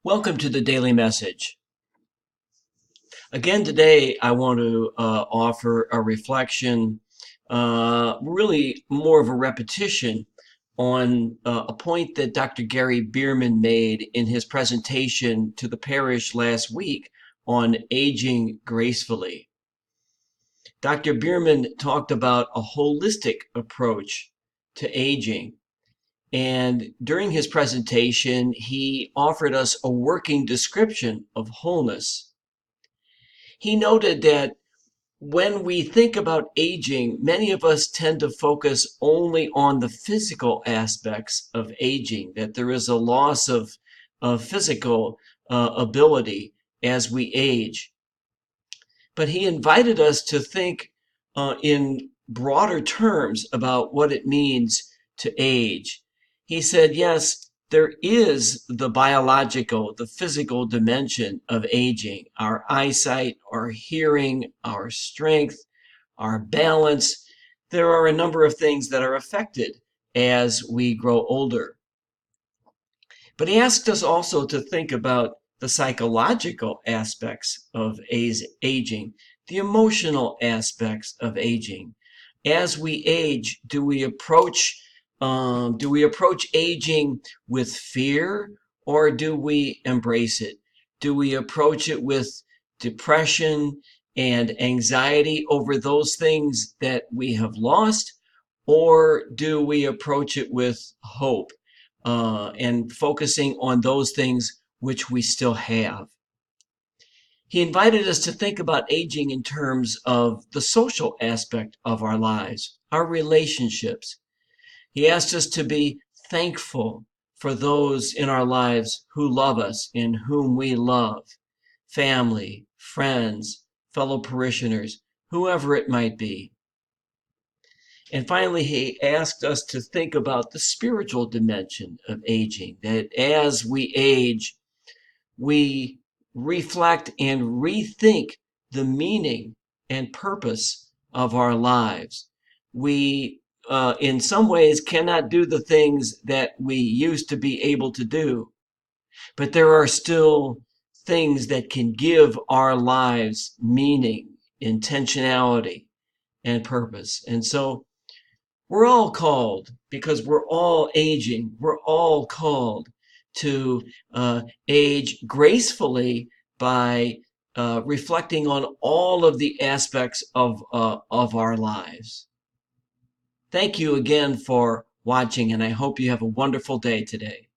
Welcome to the Daily Message. Again, today I want to offer a reflection, really more of a repetition on a point that Dr. Gary Bierman made in his presentation to the parish last week on aging gracefully. Dr. Bierman talked about a holistic approach to aging. And during his presentation, he offered us a working description of wholeness. He noted that when we think about aging, many of us tend to focus only on the physical aspects of aging, that there is a loss of physical ability as we age. But he invited us to think in broader terms about what it means to age. He said, yes, there is the biological, the physical dimension of aging, our eyesight, our hearing, our strength, our balance. There are a number of things that are affected as we grow older. But he asked us also to think about the psychological aspects of aging, the emotional aspects of aging. As we age, do we approach aging with fear, or do we embrace it? Do we approach it with depression and anxiety over those things that we have lost, or do we approach it with hope and focusing on those things which we still have? He invited us to think about aging in terms of the social aspect of our lives, our relationships. He asked us to be thankful for those in our lives who love us and whom we love, family, friends, fellow parishioners, whoever it might be. And finally, he asked us to think about the spiritual dimension of aging, that as we age, we reflect and rethink the meaning and purpose of our lives. We, in some ways, cannot do the things that we used to be able to do, but there are still things that can give our lives meaning, intentionality, and purpose. And so we're all called, because we're all aging, we're all called to age gracefully by reflecting on all of the aspects of our lives. Thank you again for watching, and I hope you have a wonderful day today.